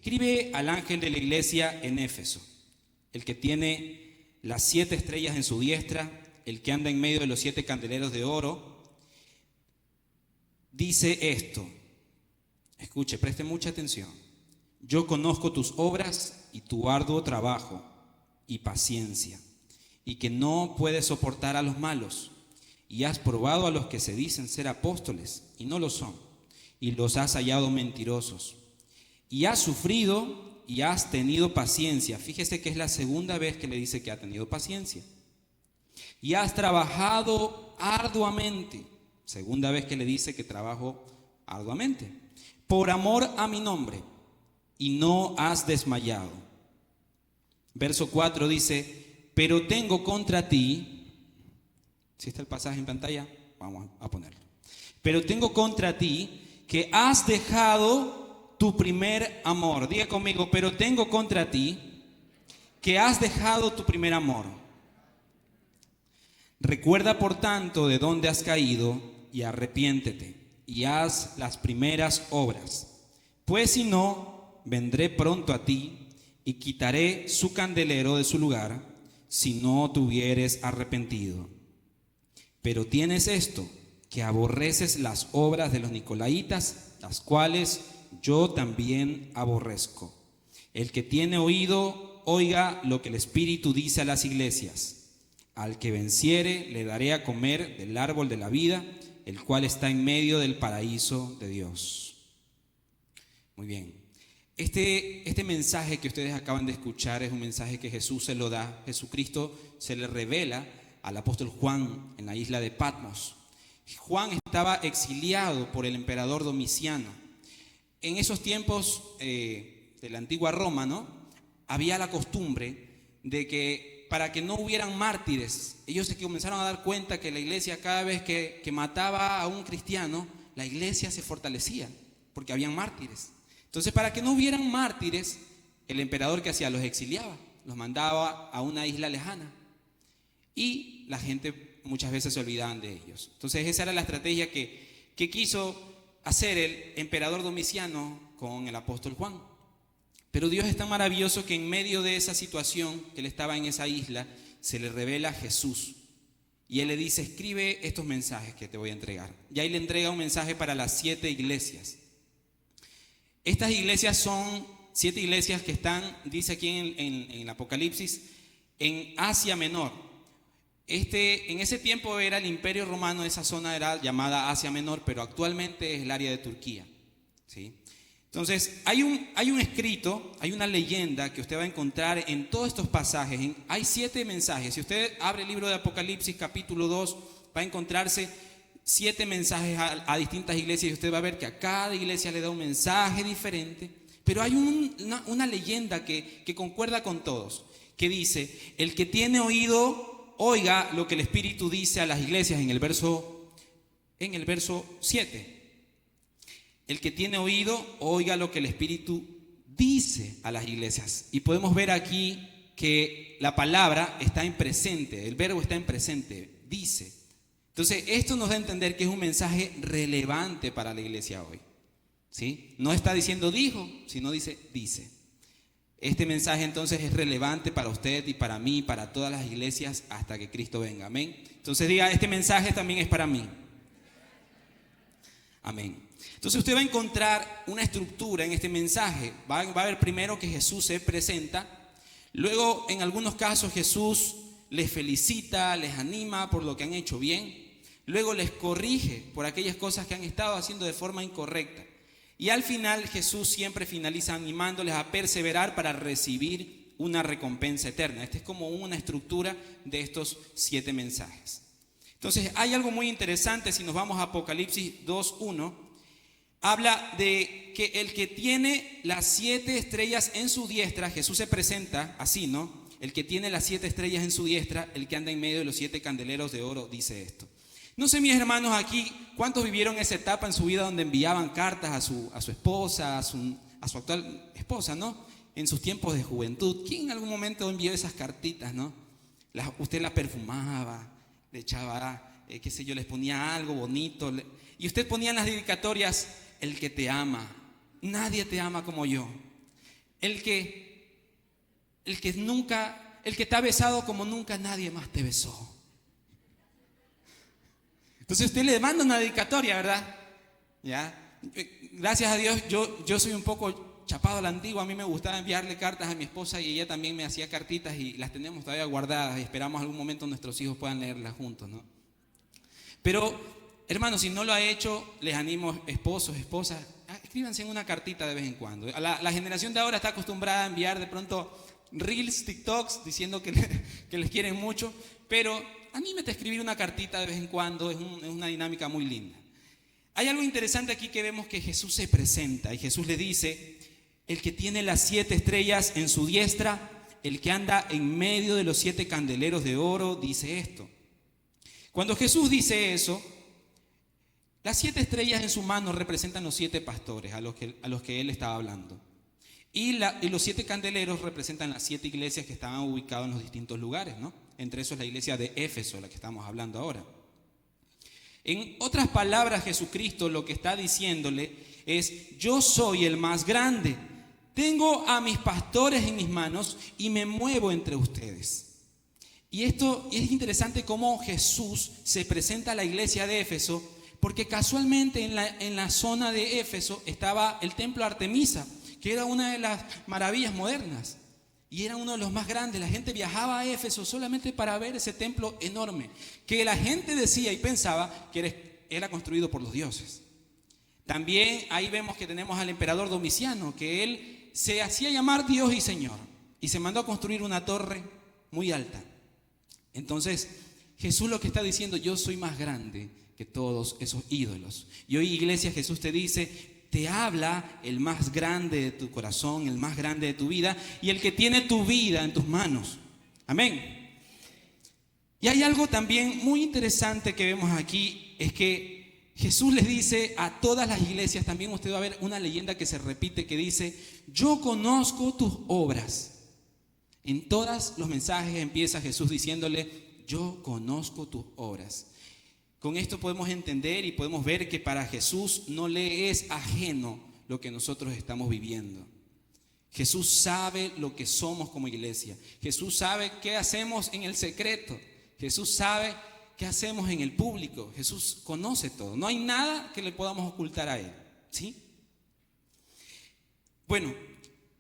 escribe al ángel de la iglesia en Éfeso, el que tiene las 7 estrellas en su diestra, el que anda en medio de los 7 candeleros de oro, dice esto. Escuche, preste mucha atención. Yo conozco tus obras y tu arduo trabajo y paciencia, y que no puedes soportar a los malos, y has probado a los que se dicen ser apóstoles y no lo son, y los has hallado mentirosos, y has sufrido y has tenido paciencia. Fíjese que es la segunda vez que le dice que ha tenido paciencia. Y has trabajado arduamente, segunda vez que le dice que trabajó arduamente, por amor a mi nombre, y no has desmayado. Verso 4 dice: pero tengo contra ti, si está el pasaje en pantalla, vamos a ponerlo. Pero tengo contra ti que has dejado tu primer amor. Diga conmigo: pero tengo contra ti que has dejado tu primer amor. Recuerda por tanto de dónde has caído y arrepiéntete y haz las primeras obras. Pues si no, vendré pronto a ti y quitaré su candelero de su lugar si no te hubieres arrepentido. Pero tienes esto, que aborreces las obras de los nicolaítas, las cuales yo también aborrezco. El que tiene oído, oiga lo que el Espíritu dice a las iglesias. Al que venciere, le daré a comer del árbol de la vida, el cual está en medio del paraíso de Dios. Muy bien. Este mensaje que ustedes acaban de escuchar es un mensaje que Jesús se lo da. Jesucristo se le revela al apóstol Juan en la isla de Patmos. Juan estaba exiliado por el emperador Domiciano. En esos tiempos de la antigua Roma, ¿no?, había la costumbre de que para que no hubieran mártires, ellos se comenzaron a dar cuenta que la iglesia, cada vez que mataba a un cristiano, la iglesia se fortalecía porque habían mártires. Entonces, para que no hubieran mártires, el emperador, ¿qué hacía? Los exiliaba, los mandaba a una isla lejana y la gente muchas veces se olvidaban de ellos. Entonces, esa era la estrategia que quiso hacer el emperador Domiciano con el apóstol Juan. Pero Dios es tan maravilloso que en medio de esa situación, que él estaba en esa isla, se le revela a Jesús. Y él le dice: escribe estos mensajes que te voy a entregar. Y ahí le entrega un mensaje para las 7 iglesias. Estas iglesias son 7 iglesias que están, dice aquí en el Apocalipsis, en Asia Menor. En ese tiempo era el Imperio Romano, esa zona era llamada Asia Menor, pero actualmente es el área de Turquía, ¿sí? Entonces, hay un escrito, hay una leyenda que usted va a encontrar en todos estos pasajes. Hay 7 mensajes. Si usted abre el libro de Apocalipsis capítulo 2, va a encontrarse 7 mensajes a distintas iglesias, y usted va a ver que a cada iglesia le da un mensaje diferente. Pero hay una leyenda que concuerda con todos, que dice: el que tiene oído, oiga lo que el Espíritu dice a las iglesias, en el verso 7. El que tiene oído, oiga lo que el Espíritu dice a las iglesias. Y podemos ver aquí que la palabra está en presente, el verbo está en presente, dice. Entonces, esto nos da a entender que es un mensaje relevante para la iglesia hoy, ¿sí? No está diciendo dijo, sino dice. Este mensaje entonces es relevante para usted y para mí, para todas las iglesias, hasta que Cristo venga. Amén. Entonces diga: este mensaje también es para mí. Amén. Entonces usted va a encontrar una estructura en este mensaje. Va a ver primero que Jesús se presenta. Luego, en algunos casos, Jesús les felicita, les anima por lo que han hecho bien. Luego les corrige por aquellas cosas que han estado haciendo de forma incorrecta. Y al final, Jesús siempre finaliza animándoles a perseverar para recibir una recompensa eterna. Esta es como una estructura de estos 7 mensajes. Entonces, hay algo muy interesante. Si nos vamos a Apocalipsis 2:1, habla de que el que tiene las 7 estrellas en su diestra, Jesús se presenta así, ¿no? El que tiene las 7 estrellas en su diestra, el que anda en medio de los 7 candeleros de oro, dice esto. No sé, mis hermanos, aquí, ¿cuántos vivieron esa etapa en su vida donde enviaban cartas a su esposa, a su actual esposa, ¿no? En sus tiempos de juventud. ¿Quién en algún momento envió esas cartitas, no? Usted las perfumaba, le echaba, qué sé yo, les ponía algo bonito. Y usted ponía en las dedicatorias: el que te ama. Nadie te ama como yo. el que nunca, el que te ha besado como nunca nadie más te besó. Entonces usted le manda una dedicatoria, ¿verdad? ¿Ya? Gracias a Dios, yo soy un poco chapado a la antigua. A mí me gustaba enviarle cartas a mi esposa y ella también me hacía cartitas y las tenemos todavía guardadas y esperamos algún momento nuestros hijos puedan leerlas juntos, ¿no? Pero, hermanos, si no lo ha hecho, les animo, esposos, esposas, escríbanse en una cartita de vez en cuando. La generación de ahora está acostumbrada a enviar de pronto reels, TikToks, diciendo que les quieren mucho, pero anímete a escribir una cartita de vez en cuando, es una dinámica muy linda. Hay algo interesante aquí que vemos que Jesús se presenta y Jesús le dice: el que tiene las 7 estrellas en su diestra, el que anda en medio de los 7 candeleros de oro, dice esto. Cuando Jesús dice eso, las 7 estrellas en su mano representan los 7 pastores a los que él estaba hablando. Y los 7 candeleros representan las 7 iglesias que estaban ubicadas en los distintos lugares, ¿no? Entre esos la iglesia de Éfeso, la que estamos hablando ahora. En otras palabras, Jesucristo lo que está diciéndole es: yo soy el más grande, tengo a mis pastores en mis manos y me muevo entre ustedes. Y esto es interesante cómo Jesús se presenta a la iglesia de Éfeso, porque casualmente en la zona de Éfeso estaba el templo Artemisa, que era una de las maravillas modernas y era uno de los más grandes. La gente viajaba a Éfeso solamente para ver ese templo enorme, que la gente decía y pensaba que era construido por los dioses. También ahí vemos que tenemos al emperador Domiciano, que él se hacía llamar Dios y Señor y se mandó a construir una torre muy alta. Entonces Jesús lo que está diciendo: yo soy más grande que todos esos ídolos. Y hoy, iglesia, Jesús te dice, te habla el más grande de tu corazón, el más grande de tu vida y el que tiene tu vida en tus manos. Amén. Y hay algo también muy interesante que vemos aquí, es que Jesús les dice a todas las iglesias, también usted va a ver una leyenda que se repite que dice: yo conozco tus obras. En todos los mensajes empieza Jesús diciéndole: yo conozco tus obras. Con esto podemos entender y podemos ver que para Jesús no le es ajeno lo que nosotros estamos viviendo. Jesús sabe lo que somos como iglesia. Jesús sabe qué hacemos en el secreto. Jesús sabe qué hacemos en el público. Jesús conoce todo. No hay nada que le podamos ocultar a Él, ¿sí? Bueno,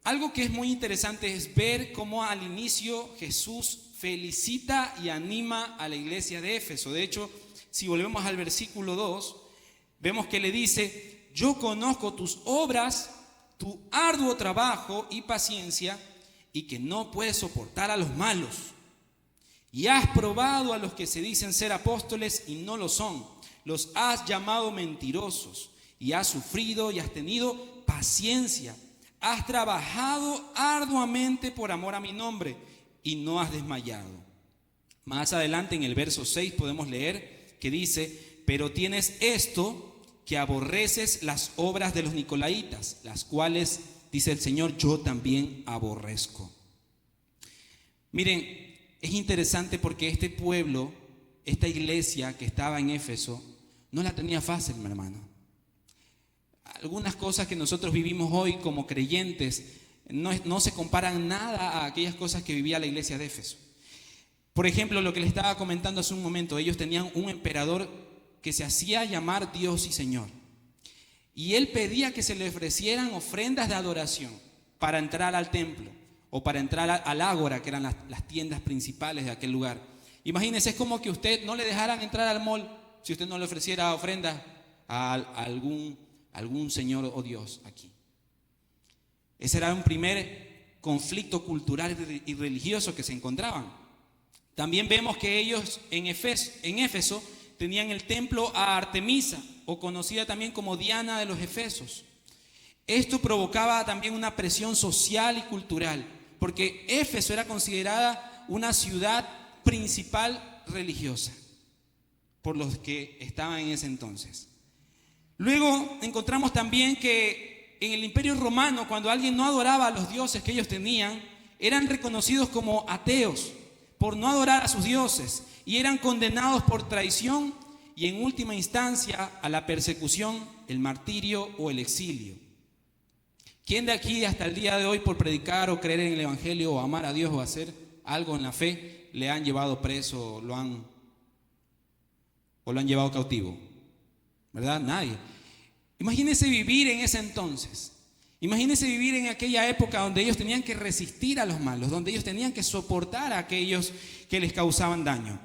algo que es muy interesante es ver cómo al inicio Jesús felicita y anima a la iglesia de Éfeso. De hecho, si volvemos al versículo 2, vemos que le dice: yo conozco tus obras, tu arduo trabajo y paciencia, y que no puedes soportar a los malos. Y has probado a los que se dicen ser apóstoles y no lo son. Los has llamado mentirosos, y has sufrido y has tenido paciencia. Has trabajado arduamente por amor a mi nombre y no has desmayado. Más adelante en el verso 6 podemos leer que dice: pero tienes esto, que aborreces las obras de los nicolaítas, las cuales, dice el Señor, yo también aborrezco. Miren, es interesante porque este pueblo, esta iglesia que estaba en Éfeso, no la tenía fácil, mi hermano. Algunas cosas que nosotros vivimos hoy como creyentes no se comparan nada a aquellas cosas que vivía la iglesia de Éfeso. Por ejemplo, lo que les estaba comentando hace un momento, ellos tenían un emperador que se hacía llamar Dios y Señor. Y él pedía que se le ofrecieran ofrendas de adoración para entrar al templo o para entrar al ágora, que eran las tiendas principales de aquel lugar. Imagínense, es como que usted no le dejaran entrar al mall si usted no le ofreciera ofrendas a algún señor o Dios aquí. Ese era un primer conflicto cultural y religioso que se encontraban. También vemos que ellos en Éfeso tenían el templo a Artemisa, o conocida también como Diana de los Efesos. Esto provocaba también una presión social y cultural, porque Éfeso era considerada una ciudad principal religiosa por los que estaban en ese entonces. Luego encontramos también que en el Imperio Romano, cuando alguien no adoraba a los dioses que ellos tenían, eran reconocidos como ateos por no adorar a sus dioses y eran condenados por traición y en última instancia a la persecución, el martirio o el exilio. ¿Quién de aquí hasta el día de hoy por predicar o creer en el Evangelio o amar a Dios o hacer algo en la fe le han llevado preso o lo han llevado cautivo? ¿Verdad? Nadie. Imagínense vivir en ese entonces. Imagínense vivir en aquella época donde ellos tenían que resistir a los malos, donde ellos tenían que soportar a aquellos que les causaban daño.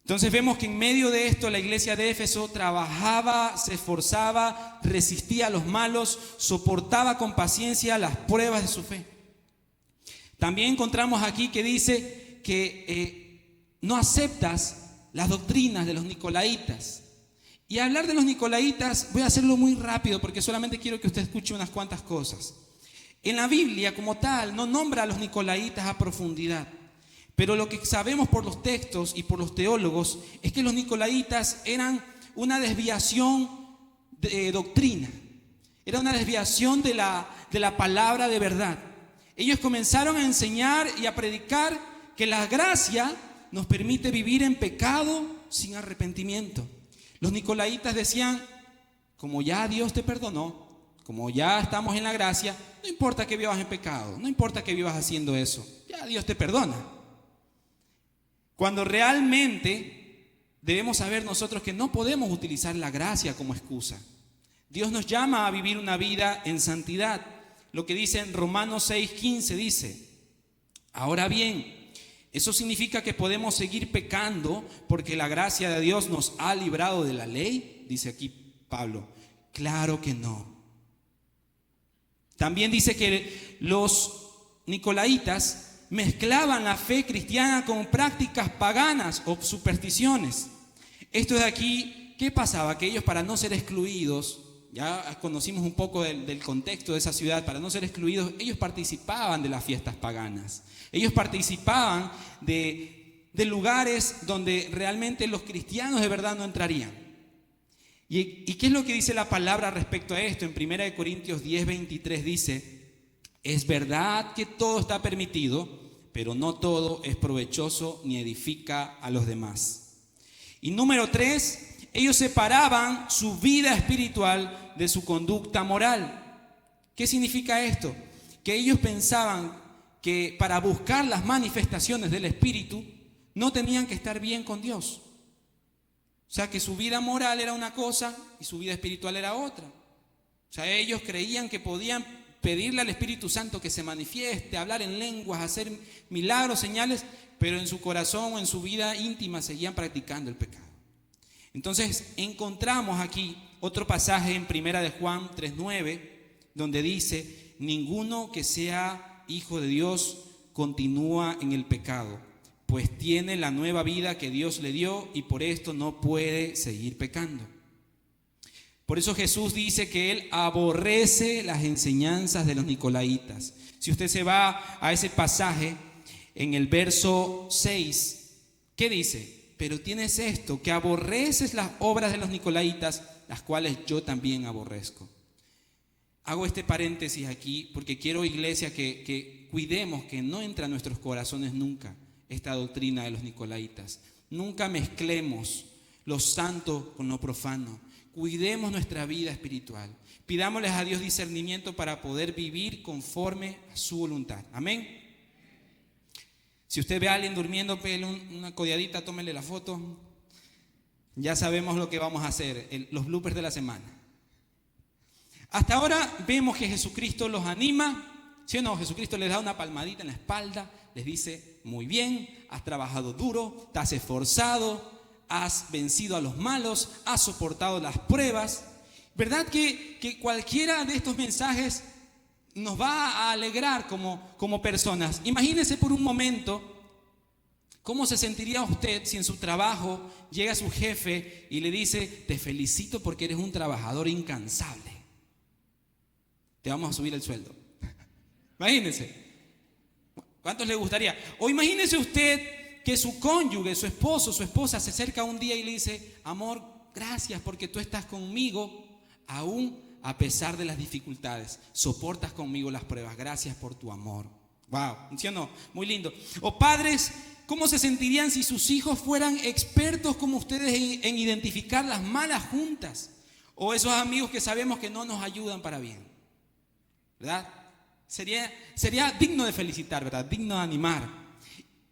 Entonces vemos que en medio de esto la iglesia de Éfeso trabajaba, se esforzaba, resistía a los malos, soportaba con paciencia las pruebas de su fe. También encontramos aquí que dice que no aceptas las doctrinas de los nicolaítas. Y hablar de los nicolaítas voy a hacerlo muy rápido porque solamente quiero que usted escuche unas cuantas cosas. En la Biblia como tal no nombra a los nicolaítas a profundidad, pero lo que sabemos por los textos y por los teólogos es que los nicolaítas eran una desviación de doctrina, era una desviación de la palabra de verdad. Ellos comenzaron a enseñar y a predicar que la gracia nos permite vivir en pecado sin arrepentimiento. Los nicolaítas decían, como ya Dios te perdonó, como ya estamos en la gracia, no importa que vivas en pecado, no importa que vivas haciendo eso, ya Dios te perdona. Cuando realmente debemos saber nosotros que no podemos utilizar la gracia como excusa. Dios nos llama a vivir una vida en santidad. Lo que dice en Romanos 6:15 dice, ahora bien, ¿eso significa que podemos seguir pecando porque la gracia de Dios nos ha librado de la ley? Dice aquí Pablo. Claro que no. También dice que los nicolaítas mezclaban la fe cristiana con prácticas paganas o supersticiones. Esto de aquí, ¿qué pasaba? Que ellos, para no ser excluidos, ya conocimos un poco del contexto de esa ciudad, para no ser excluidos, ellos participaban de las fiestas paganas. Ellos participaban de lugares donde realmente los cristianos de verdad no entrarían. ¿Y qué es lo que dice la palabra respecto a esto? En 1 Corintios 10:23 dice, es verdad que todo está permitido, pero no todo es provechoso ni edifica a los demás. Y número 3, ellos separaban su vida espiritual de su conducta moral. ¿Qué significa esto? Que ellos pensaban que para buscar las manifestaciones del Espíritu no tenían que estar bien con Dios. O sea, que su vida moral era una cosa y su vida espiritual era otra. O sea, ellos creían que podían pedirle al Espíritu Santo que se manifieste, hablar en lenguas, hacer milagros, señales, pero en su corazón o en su vida íntima seguían practicando el pecado. Entonces encontramos aquí otro pasaje en 1 de Juan 3:9, donde dice, ninguno que sea hijo de Dios continúa en el pecado, pues tiene la nueva vida que Dios le dio y por esto no puede seguir pecando. Por eso Jesús dice que Él aborrece las enseñanzas de los nicolaítas. Si usted se va a ese pasaje, en el verso 6, ¿qué dice? Pero tienes esto, que aborreces las obras de los nicolaítas, las cuales yo también aborrezco. Hago este paréntesis aquí porque quiero, iglesia, que cuidemos que no entre a nuestros corazones nunca esta doctrina de los nicolaítas. Nunca mezclemos lo santo con lo profano. Cuidemos nuestra vida espiritual. Pidámosles a Dios discernimiento para poder vivir conforme a su voluntad. Amén. Si usted ve a alguien durmiendo, pégale una codeadita, tómele la foto. Ya sabemos lo que vamos a hacer, los bloopers de la semana. Hasta ahora vemos que Jesucristo los anima, ¿sí o no? Jesucristo les da una palmadita en la espalda, les dice, muy bien, has trabajado duro, te has esforzado, has vencido a los malos, has soportado las pruebas. ¿Verdad que cualquiera de estos mensajes nos va a alegrar como personas? Imagínese por un momento cómo se sentiría usted si en su trabajo llega su jefe y le dice, te felicito porque eres un trabajador incansable. Te vamos a subir el sueldo. Imagínese. ¿Cuántos le gustaría? O imagínese usted que su cónyuge, su esposo, su esposa se acerca un día y le dice, amor, gracias porque tú estás conmigo aún a pesar de las dificultades. Soportas conmigo las pruebas. Gracias por tu amor. Wow, ¿sí o no? Muy lindo. O padres, ¿cómo se sentirían si sus hijos fueran expertos como ustedes en identificar las malas juntas? O esos amigos que sabemos que no nos ayudan para bien. ¿verdad? Sería digno de felicitar, ¿verdad? Digno de animar.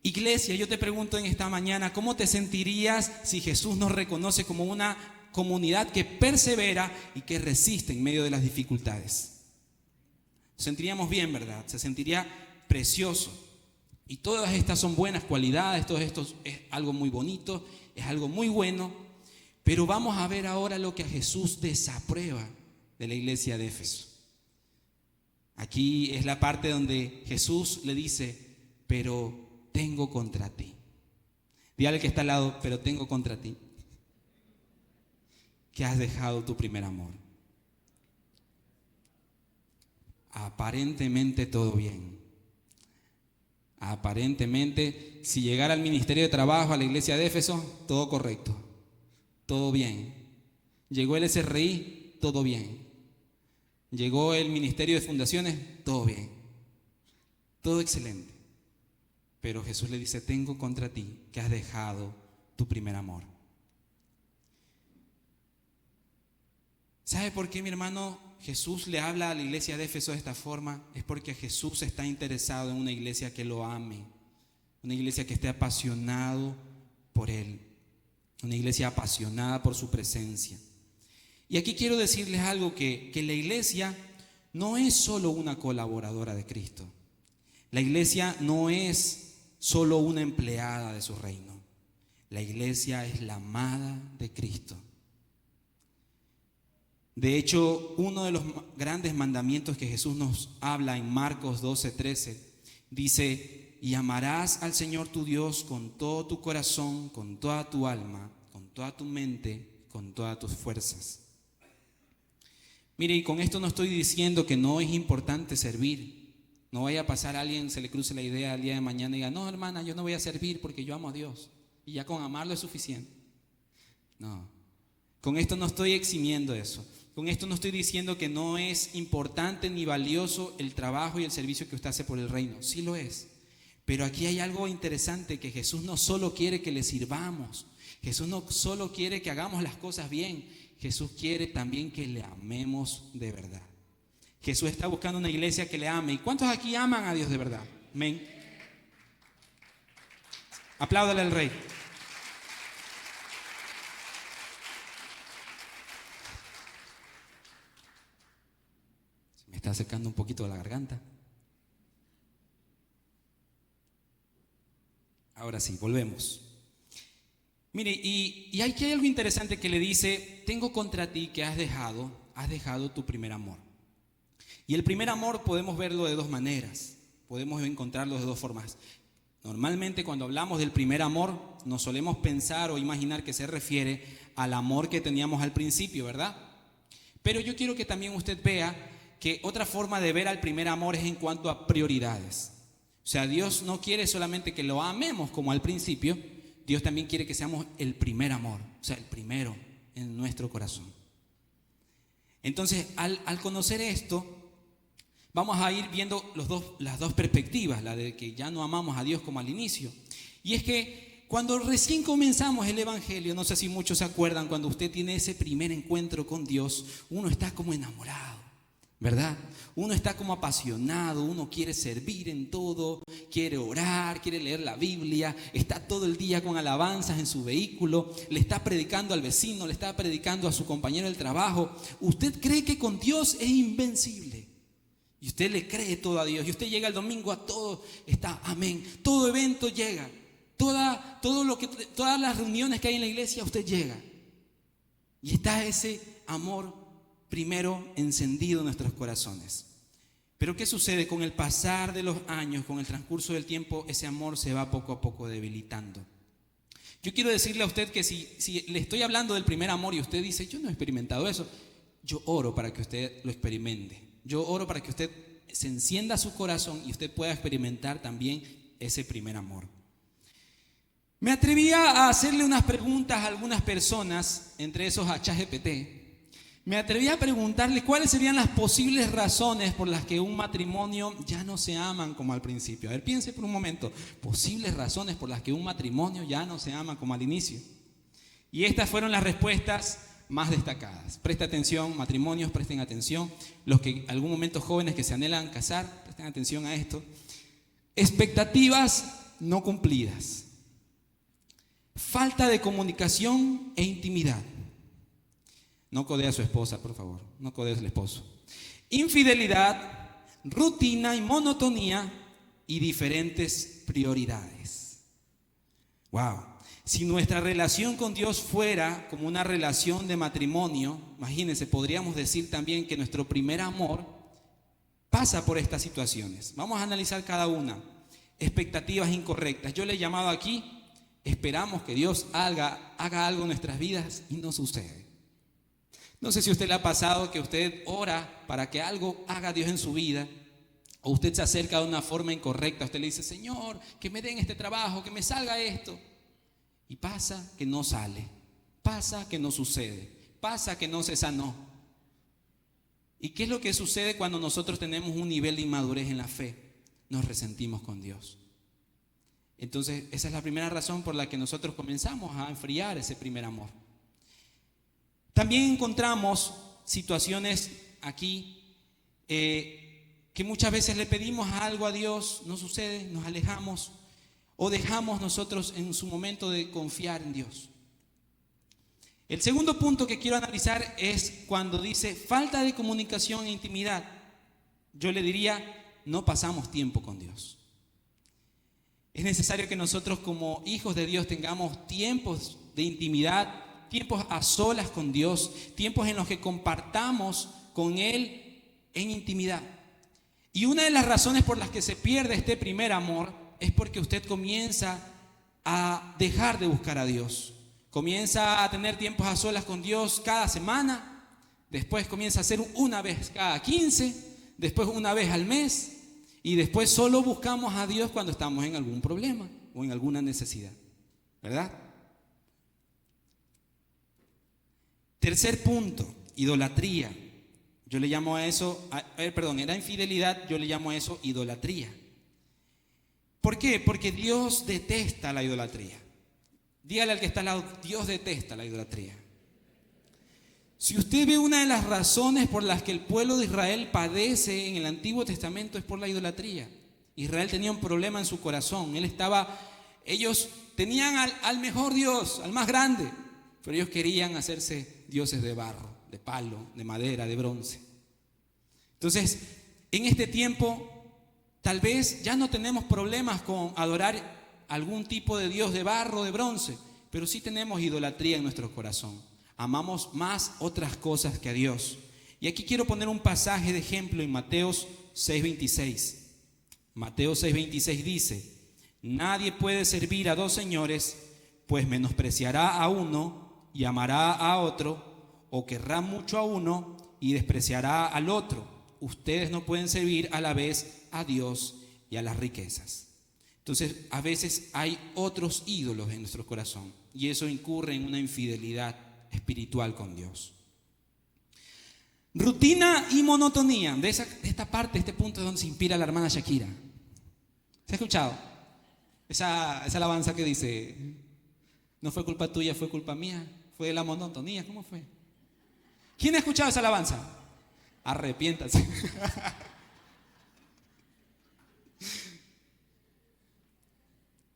Iglesia, yo te pregunto en esta mañana, ¿cómo te sentirías si Jesús nos reconoce como una comunidad que persevera y que resiste en medio de las dificultades? Nos sentiríamos bien, ¿verdad? Se sentiría precioso. Y todas estas son buenas cualidades, todo esto es algo muy bonito, es algo muy bueno. Pero vamos a ver ahora lo que a Jesús desaprueba de la iglesia de Éfeso. Aquí es la parte donde Jesús le dice, pero tengo contra ti. Dígale que está al lado, pero tengo contra ti que has dejado tu primer amor. Aparentemente todo bien. Aparentemente, si llegara al ministerio de trabajo, a la iglesia de Éfeso, todo correcto, todo bien. Llegó el SRI, todo bien. Llegó el ministerio de fundaciones, todo bien. Todo excelente. Pero Jesús le dice, tengo contra ti que has dejado tu primer amor. ¿Sabe por qué, mi hermano, Jesús le habla a la iglesia de Éfeso de esta forma? Es porque Jesús está interesado en una iglesia que lo ame, una iglesia que esté apasionado por Él, una iglesia apasionada por su presencia. Y aquí quiero decirles algo, que la iglesia no es solo una colaboradora de Cristo. La iglesia no es solo una empleada de su reino. La iglesia es la amada de Cristo. De hecho, uno de los grandes mandamientos que Jesús nos habla en Marcos 12:13 dice, y amarás al Señor tu Dios con todo tu corazón, con toda tu alma, con toda tu mente, con todas tus fuerzas. Mire, y con esto no estoy diciendo que no es importante servir. No vaya a pasar a alguien, se le cruce la idea al día de mañana y diga, no, hermana, yo no voy a servir porque yo amo a Dios. Y ya con amarlo es suficiente. No, con esto no estoy eximiendo eso. Con esto no estoy diciendo que no es importante ni valioso el trabajo y el servicio que usted hace por el reino. Sí lo es. Pero aquí hay algo interesante, que Jesús no solo quiere que le sirvamos. Jesús no solo quiere que hagamos las cosas bien. Jesús quiere también que le amemos de verdad. Jesús está buscando una iglesia que le ame. ¿Y cuántos aquí aman a Dios de verdad? Amén. Apláudale al Rey. Se me está secando un poquito la garganta. Ahora sí, volvemos. Mire, y aquí hay algo interesante que le dice, tengo contra ti que has dejado tu primer amor. Y el primer amor podemos verlo de dos maneras, podemos encontrarlo de dos formas. Normalmente cuando hablamos del primer amor, nos solemos pensar o imaginar que se refiere al amor que teníamos al principio, ¿verdad? Pero yo quiero que también usted vea que otra forma de ver al primer amor es en cuanto a prioridades. O sea, Dios no quiere solamente que lo amemos como al principio, Dios también quiere que seamos el primer amor, o sea, el primero en nuestro corazón. Entonces, al conocer esto, vamos a ir viendo las dos perspectivas, la de que ya no amamos a Dios como al inicio. Y es que cuando recién comenzamos el Evangelio, no sé si muchos se acuerdan, cuando usted tiene ese primer encuentro con Dios, uno está como enamorado, ¿verdad? Uno está como apasionado, uno quiere servir en todo, quiere orar, quiere leer la Biblia, está todo el día con alabanzas en su vehículo, le está predicando al vecino, le está predicando a su compañero del trabajo. Usted cree que con Dios es invencible. Y usted le cree todo a Dios. Y usted llega el domingo a todo, está amén. Todo evento llega. Todas las reuniones que hay en la iglesia, usted llega. Y está ese amor primero encendido en nuestros corazones. Pero ¿qué sucede? Con el pasar de los años, con el transcurso del tiempo, ese amor se va poco a poco debilitando. Yo quiero decirle a usted que si le estoy hablando del primer amor y usted dice, yo no he experimentado eso, yo oro para que usted lo experimente. Yo oro para que usted se encienda su corazón y usted pueda experimentar también ese primer amor. Me atrevía a hacerle unas preguntas a algunas personas, entre esos a ChatGPT. Me atreví a preguntarle cuáles serían las posibles razones por las que un matrimonio ya no se aman como al principio. A ver, piense por un momento, posibles razones por las que un matrimonio ya no se ama como al inicio. Y estas fueron las respuestas más destacadas. Presta atención, matrimonios, presten atención. Los que en algún momento jóvenes que se anhelan casar, presten atención a esto. Expectativas no cumplidas. Falta de comunicación e intimidad. No codee a su esposa, por favor. No codee al esposo. Infidelidad, rutina y monotonía y diferentes prioridades. Wow. Si nuestra relación con Dios fuera como una relación de matrimonio, imagínense, podríamos decir también que nuestro primer amor pasa por estas situaciones. Vamos a analizar cada una. Expectativas incorrectas. Yo le he llamado aquí, esperamos que Dios haga algo en nuestras vidas y no sucede. No sé si a usted le ha pasado que usted ora para que algo haga Dios en su vida, o usted se acerca de una forma incorrecta. Usted le dice, Señor, que me den este trabajo, que me salga esto. Y pasa que no sale, pasa que no sucede, pasa que no se sanó. ¿Y qué es lo que sucede cuando nosotros tenemos un nivel de inmadurez en la fe? Nos resentimos con Dios. Entonces, esa es la primera razón por la que nosotros comenzamos a enfriar ese primer amor. También encontramos situaciones aquí que muchas veces le pedimos algo a Dios, no sucede, nos alejamos o dejamos nosotros en su momento de confiar en Dios. El segundo punto que quiero analizar es cuando dice falta de comunicación e intimidad. Yo le diría, no pasamos tiempo con Dios. Es necesario que nosotros como hijos de Dios tengamos tiempos de intimidad, tiempos a solas con Dios, tiempos en los que compartamos con Él en intimidad. Y una de las razones por las que se pierde este primer amor es porque usted comienza a dejar de buscar a Dios. Comienza a tener tiempos a solas con Dios cada semana, después comienza a hacer una vez cada 15, después una vez al mes, y después solo buscamos a Dios cuando estamos en algún problema o en alguna necesidad, ¿verdad? Tercer punto, idolatría. Yo le llamo a eso, era infidelidad, yo le llamo a eso idolatría. ¿Por qué? Porque Dios detesta la idolatría. Dígale al que está al lado, Dios detesta la idolatría. Si usted ve una de las razones por las que el pueblo de Israel padece en el Antiguo Testamento es por la idolatría. Israel tenía un problema en su corazón. Ellos tenían al mejor Dios, al más grande, pero ellos querían hacerse dioses de barro, de palo, de madera, de bronce. Entonces, en este tiempo, tal vez ya no tenemos problemas con adorar algún tipo de Dios de barro, de bronce, pero sí tenemos idolatría en nuestro corazón. Amamos más otras cosas que a Dios. Y aquí quiero poner un pasaje de ejemplo en Mateo 6:26. Mateo 6:26 dice, nadie puede servir a dos señores, pues menospreciará a uno y amará a otro, o querrá mucho a uno y despreciará al otro. Ustedes no pueden servir a la vez a Dios y a las riquezas. Entonces, a veces hay otros ídolos en nuestro corazón y eso incurre en una infidelidad espiritual con Dios. Rutina y monotonía. De esta parte, este punto es donde se inspira la hermana Shakira. ¿Se ha escuchado? Esa alabanza que dice, no fue culpa tuya, fue culpa mía, fue de la monotonía, ¿cómo fue? ¿Quién ha escuchado esa alabanza? Arrepiéntase.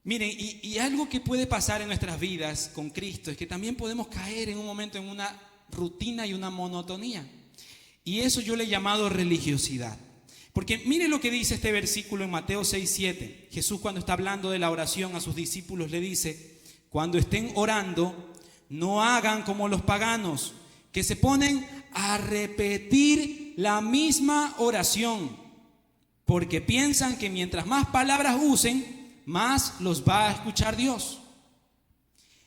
Miren, y algo que puede pasar en nuestras vidas con Cristo es que también podemos caer en un momento en una rutina y una monotonía. Y eso yo le he llamado religiosidad. Porque miren lo que dice este versículo en Mateo 6:7. Jesús, cuando está hablando de la oración a sus discípulos, le dice, cuando estén orando, no hagan como los paganos, que se ponen a repetir la misma oración, porque piensan que mientras más palabras usen, más los va a escuchar Dios.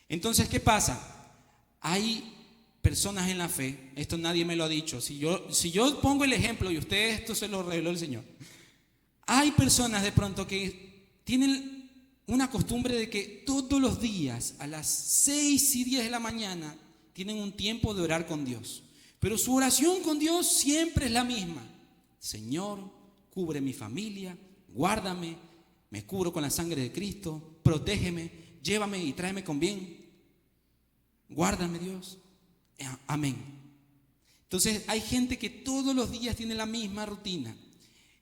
Entonces, ¿qué pasa? Hay personas en la fe, esto nadie me lo ha dicho, si yo pongo el ejemplo y ustedes esto se lo reveló el Señor. Hay personas de pronto que tienen una costumbre de que todos los días a las 6:10 de la mañana tienen un tiempo de orar con Dios, pero su oración con Dios siempre es la misma. Señor, cubre mi familia, guárdame, me cubro con la sangre de Cristo, protégeme, llévame y tráeme con bien. Guárdame, Dios. Amén. Entonces hay gente que todos los días tiene la misma rutina.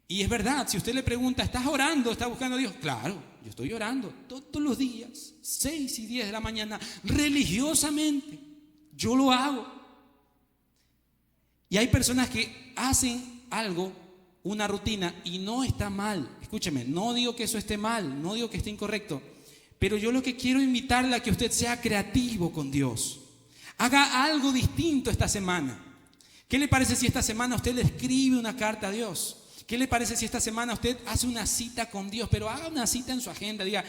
Y es verdad, si usted le pregunta, ¿estás orando? ¿Estás buscando a Dios? Claro, yo estoy orando todos los días, 6 y 10 de la mañana, religiosamente. Yo lo hago. Y hay personas que hacen algo, una rutina, y no está mal. Escúcheme, no digo que eso esté mal, no digo que esté incorrecto, pero yo lo que quiero invitarle a que usted sea creativo con Dios. Haga algo distinto esta semana. ¿Qué le parece si esta semana usted le escribe una carta a Dios? ¿Qué le parece si esta semana usted hace una cita con Dios? Pero haga una cita en su agenda. Diga,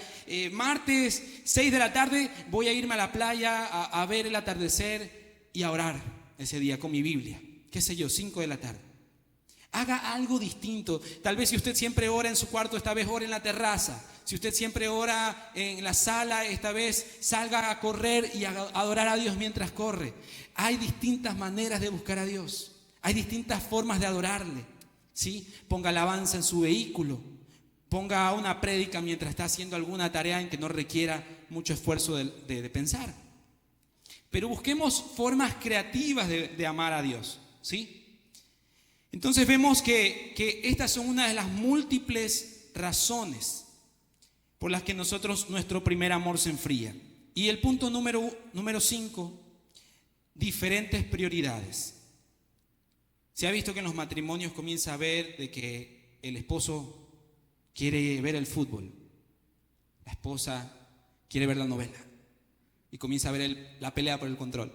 martes 6 de la tarde voy a irme a la playa a ver el atardecer y a orar ese día con mi Biblia. Qué sé yo, 5 de la tarde. Haga algo distinto. Tal vez si usted siempre ora en su cuarto, esta vez ora en la terraza. Si usted siempre ora en la sala, esta vez salga a correr y a adorar a Dios mientras corre. Hay distintas maneras de buscar a Dios. Hay distintas formas de adorarle. ¿Sí? Ponga alabanza en su vehículo. Ponga una prédica mientras está haciendo alguna tarea en que no requiera mucho esfuerzo de pensar. Pero busquemos formas creativas de amar a Dios. ¿Sí? Entonces vemos que estas son una de las múltiples razones por las que nuestro primer amor se enfría. Y el punto número 5, diferentes prioridades. Se ha visto que en los matrimonios comienza a ver de que el esposo quiere ver el fútbol, la esposa quiere ver la novela y comienza a ver la pelea por el control.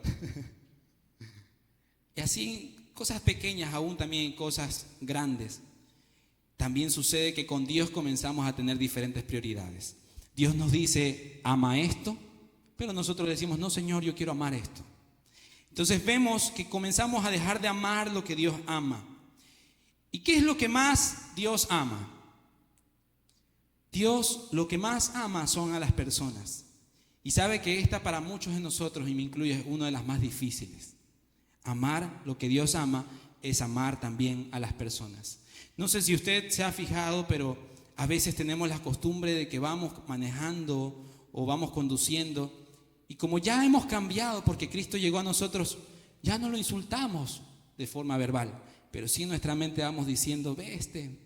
Y así cosas pequeñas, aún también cosas grandes. También sucede que con Dios comenzamos a tener diferentes prioridades. Dios nos dice, ama esto, pero nosotros decimos, no Señor, yo quiero amar esto. Entonces vemos que comenzamos a dejar de amar lo que Dios ama. ¿Y qué es lo que más Dios ama? Dios lo que más ama son a las personas. Y sabe que esta para muchos de nosotros, y me incluye, es una de las más difíciles. Amar lo que Dios ama es amar también a las personas. No sé si usted se ha fijado, pero a veces tenemos la costumbre de que vamos manejando o vamos conduciendo y como ya hemos cambiado porque Cristo llegó a nosotros, ya no lo insultamos de forma verbal, pero sí en nuestra mente vamos diciendo, ve este.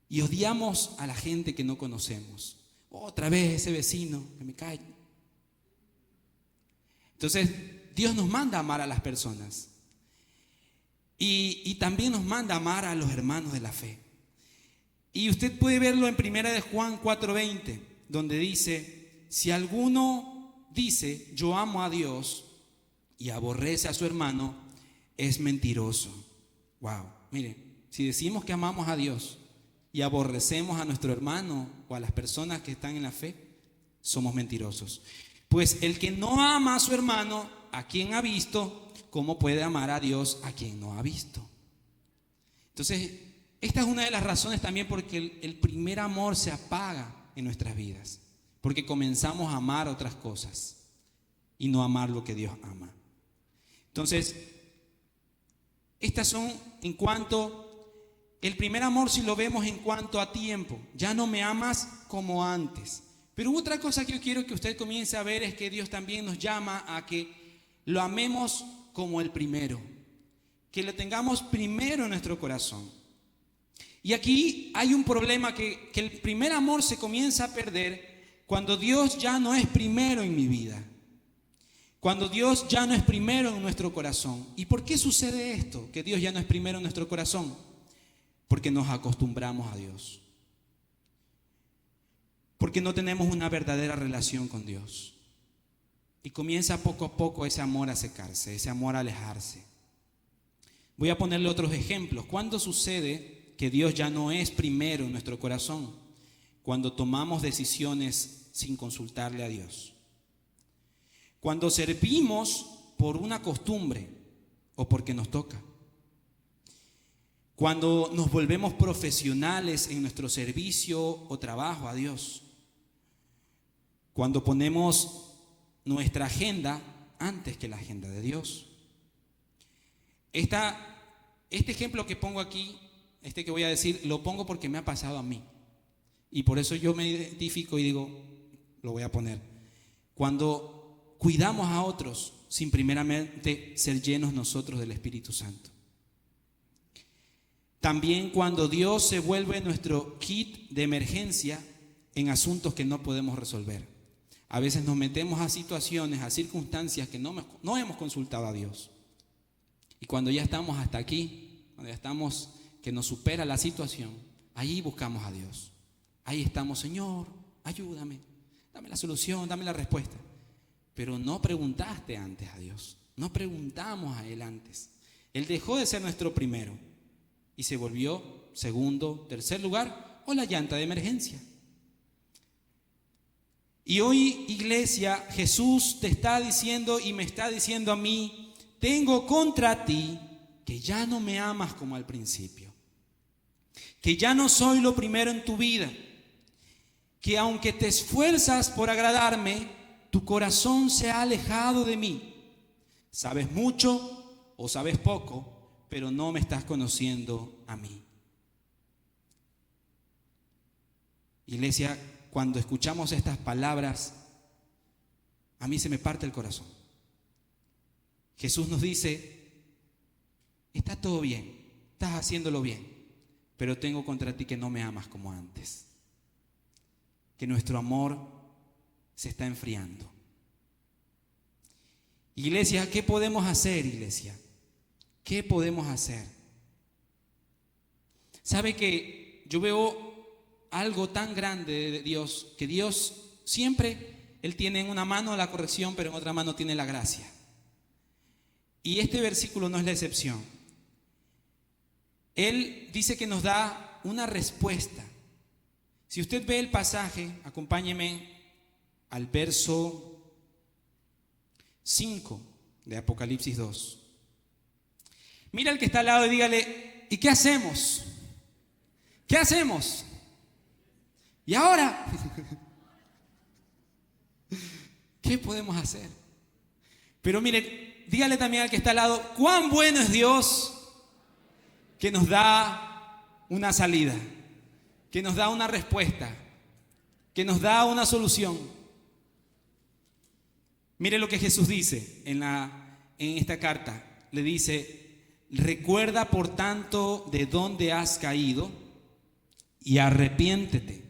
Y odiamos a la gente que no conocemos. Otra vez ese vecino que me cae. Entonces, Dios nos manda a amar a las personas. Y también nos manda a amar a los hermanos de la fe. Y usted puede verlo en 1 de Juan 4:20, donde dice, si alguno dice, yo amo a Dios y aborrece a su hermano, es mentiroso. Wow, mire, si decimos que amamos a Dios y aborrecemos a nuestro hermano o a las personas que están en la fe, somos mentirosos. Pues el que no ama a su hermano, a quien ha visto, ¿cómo puede amar a Dios a quien no ha visto? Entonces, esta es una de las razones también porque el primer amor se apaga en nuestras vidas. Porque comenzamos a amar otras cosas y no amar lo que Dios ama. Entonces, estas son en cuanto, el primer amor si lo vemos en cuanto a tiempo. Ya no me amas como antes. Pero otra cosa que yo quiero que usted comience a ver es que Dios también nos llama a que lo amemos como el primero, que lo tengamos primero en nuestro corazón. Y aquí hay un problema que el primer amor se comienza a perder cuando Dios ya no es primero en mi vida, cuando Dios ya no es primero en nuestro corazón. ¿Y por qué sucede esto? Que Dios ya no es primero en nuestro corazón, porque nos acostumbramos a Dios. Porque no tenemos una verdadera relación con Dios. Y comienza poco a poco ese amor a secarse, ese amor a alejarse. Voy a ponerle otros ejemplos. ¿Cuándo sucede que Dios ya no es primero en nuestro corazón? Cuando tomamos decisiones sin consultarle a Dios. Cuando servimos por una costumbre o porque nos toca. Cuando nos volvemos profesionales en nuestro servicio o trabajo a Dios. Cuando ponemos nuestra agenda antes que la agenda de Dios. Este ejemplo que pongo aquí, que voy a decir, lo pongo porque me ha pasado a mí. Y por eso yo me identifico y digo, lo voy a poner. cuando cuidamos a otros sin primeramente ser llenos nosotros del Espíritu Santo. También cuando Dios se vuelve nuestro kit de emergencia en asuntos que no podemos resolver. A veces nos metemos a situaciones, a circunstancias que no hemos consultado a Dios. Y cuando ya estamos hasta aquí, cuando ya estamos que nos supera la situación, ahí buscamos a Dios. Ahí estamos: Señor, ayúdame, dame la solución, dame la respuesta. Pero no preguntaste antes a Dios, no preguntamos a Él antes. Él dejó de ser nuestro primero y se volvió segundo, tercer lugar o la llanta de emergencia. Y hoy, iglesia, Jesús te está diciendo y me está diciendo a mí: tengo contra ti que ya no me amas como al principio, que ya no soy lo primero en tu vida, que aunque te esfuerzas por agradarme, tu corazón se ha alejado de mí. Sabes mucho o sabes poco, pero no me estás conociendo a mí. Iglesia, cuando escuchamos estas palabras, a mí se me parte el corazón. Jesús nos dice: está todo bien, estás haciéndolo bien, pero tengo contra ti que no me amas como antes, que nuestro amor se está enfriando. Iglesia, ¿qué podemos hacer, iglesia? ¿Qué podemos hacer? ¿Sabe que yo veo algo tan grande de Dios, que Dios siempre, Él tiene en una mano la corrección, pero en otra mano tiene la gracia? Y este versículo no es la excepción. Él dice que nos da una respuesta. Si usted ve el pasaje, acompáñeme al verso 5 de Apocalipsis 2. Mira al que está al lado y dígale: ¿y qué hacemos? ¿Qué hacemos? ¿Y ahora? ¿Qué podemos hacer? Pero mire, dígale también al que está al lado: cuán bueno es Dios, que nos da una salida, que nos da una respuesta, que nos da una solución. Mire lo que Jesús dice en esta carta. Le dice: recuerda por tanto de dónde has caído y arrepiéntete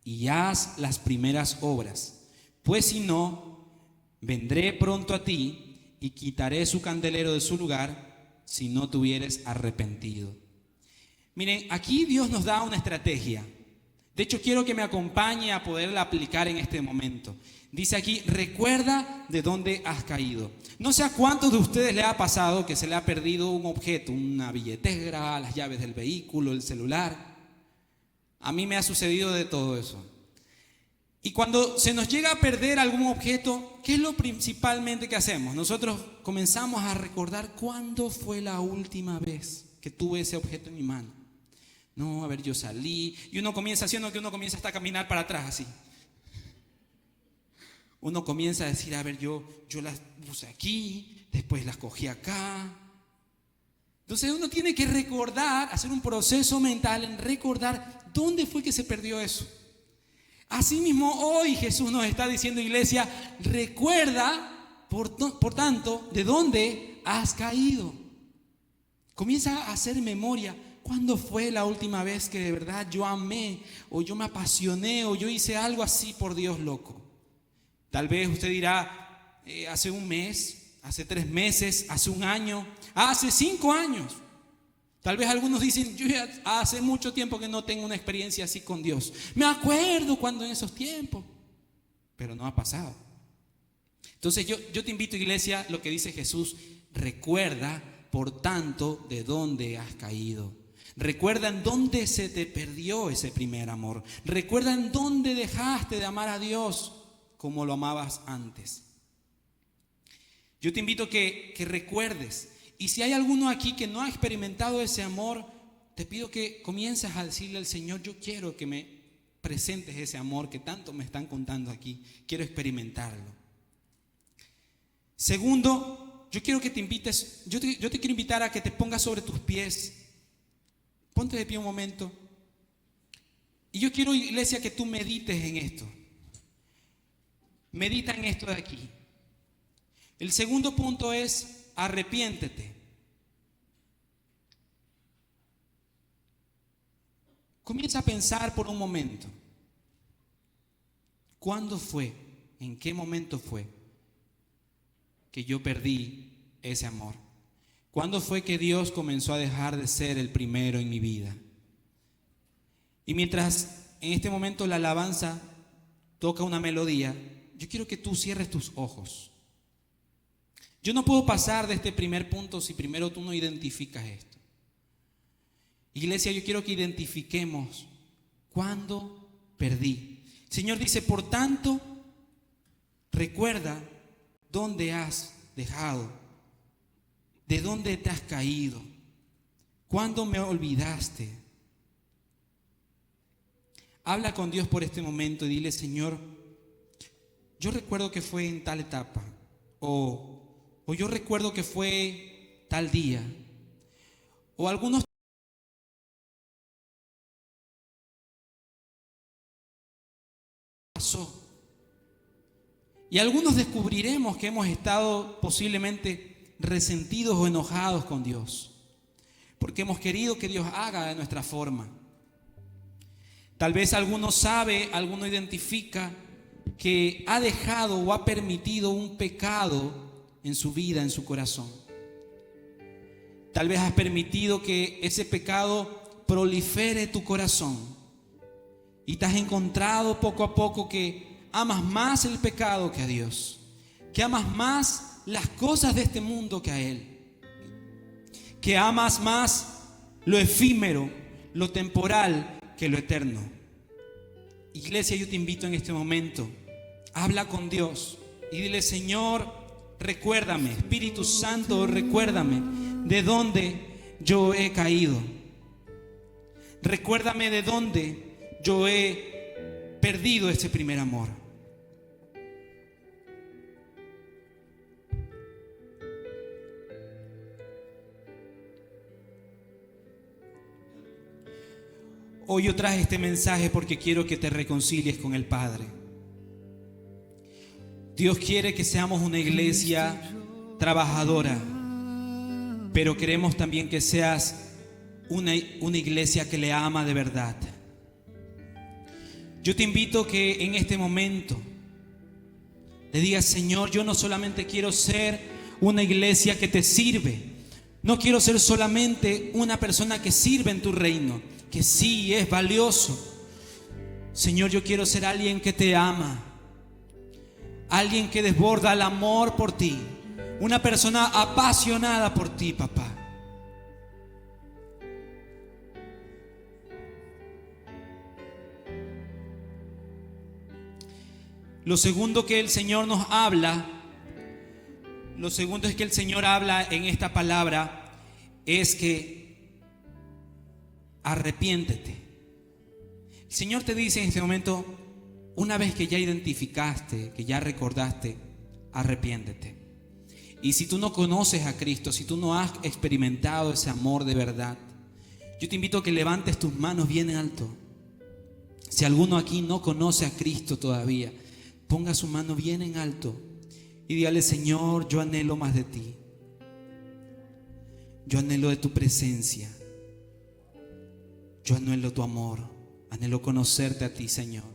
y haz las primeras obras, pues si no, vendré pronto a ti y quitaré su candelero de su lugar si no te hubieres arrepentido. Miren, aquí Dios nos da una estrategia. De hecho, quiero que me acompañe a poderla aplicar en este momento. Dice aquí: recuerda de dónde has caído. No sé a cuántos de ustedes le ha pasado que se le ha perdido un objeto, una billetera, las llaves del vehículo, el celular. A mí me ha sucedido de todo eso. Y cuando se nos llega a perder algún objeto, ¿qué es lo principalmente que hacemos? Nosotros comenzamos a recordar cuándo fue la última vez que tuve ese objeto en mi mano. No, a ver, yo salí. Y uno comienza haciendo que uno comienza hasta a caminar para atrás así. Uno comienza a decir: a ver, yo las puse aquí, después las cogí acá. Entonces uno tiene que recordar, hacer un proceso mental en recordar dónde fue que se perdió eso. Asimismo, hoy Jesús nos está diciendo, iglesia: recuerda, por tanto, de dónde has caído. Comienza a hacer memoria. ¿Cuándo fue la última vez que de verdad yo amé, o yo me apasioné, o yo hice algo así por Dios, loco? Tal vez usted dirá: hace un mes, hace 3 meses, hace un año, hace 5 años. Tal vez algunos dicen: yo ya hace mucho tiempo que no tengo una experiencia así con Dios. Me acuerdo cuando en esos tiempos, pero no ha pasado. Entonces yo te invito, iglesia, lo que dice Jesús: recuerda, por tanto, de dónde has caído. Recuerda en dónde se te perdió ese primer amor. Recuerda en dónde dejaste de amar a Dios como lo amabas antes. Yo te invito que recuerdes. Y si hay alguno aquí que no ha experimentado ese amor, te pido que comiences a decirle al Señor: yo quiero que me presentes ese amor que tanto me están contando aquí. Quiero experimentarlo. Segundo, yo quiero que te invites, yo te quiero invitar a que te pongas sobre tus pies. Ponte de pie un momento. Y yo quiero, iglesia, que tú medites en esto. Medita en esto de aquí. El segundo punto es arrepiéntete. Comienza a pensar por un momento. ¿Cuándo fue? ¿En qué momento fue que yo perdí ese amor? ¿Cuándo fue que Dios comenzó a dejar de ser el primero en mi vida? Y mientras en este momento la alabanza toca una melodía, yo quiero que tú cierres tus ojos. Yo no puedo pasar de este primer punto si primero tú no identificas esto. Iglesia, yo quiero que identifiquemos cuándo perdí. El Señor dice, por tanto, recuerda dónde has dejado, de dónde te has caído, cuándo me olvidaste. Habla con Dios por este momento y dile, Señor, yo recuerdo que fue en tal etapa, o yo recuerdo que fue tal día, o algunos pasó. Y algunos descubriremos que hemos estado posiblemente resentidos o enojados con Dios, porque hemos querido que Dios haga de nuestra forma. Tal vez alguno sabe, alguno identifica que ha dejado o ha permitido un pecado en su vida, en su corazón. Tal vez has permitido que ese pecado prolifere tu corazón y te has encontrado poco a poco que amas más el pecado que a Dios, que amas más las cosas de este mundo que a Él, que amas más lo efímero, lo temporal que lo eterno. Iglesia, yo te invito en este momento, habla con Dios y dile, Señor, recuérdame, Espíritu Santo, recuérdame de dónde yo he caído. Recuérdame de dónde yo he perdido ese primer amor. Hoy yo traje este mensaje porque quiero que te reconcilies con el Padre. Dios quiere que seamos una iglesia trabajadora, pero queremos también que seas una iglesia que le ama de verdad. Yo te invito que en este momento le digas, Señor, yo no solamente quiero ser una iglesia que te sirve, no quiero ser solamente una persona que sirve en tu reino, que sí es valioso. Señor, yo quiero ser alguien que te ama, alguien que desborda el amor por ti, una persona apasionada por ti, papá. Lo segundo que el Señor nos habla, lo segundo es que el Señor habla en esta palabra, es que arrepiéntete. El Señor te dice en este momento, una vez que ya identificaste, que ya recordaste, arrepiéntete. Y si tú no conoces a Cristo, si tú no has experimentado ese amor de verdad, yo te invito a que levantes tus manos bien alto. Si alguno aquí no conoce a Cristo todavía, ponga su mano bien en alto y dígale, Señor, yo anhelo más de ti. Yo anhelo de tu presencia. Yo anhelo tu amor. Anhelo conocerte a ti, Señor.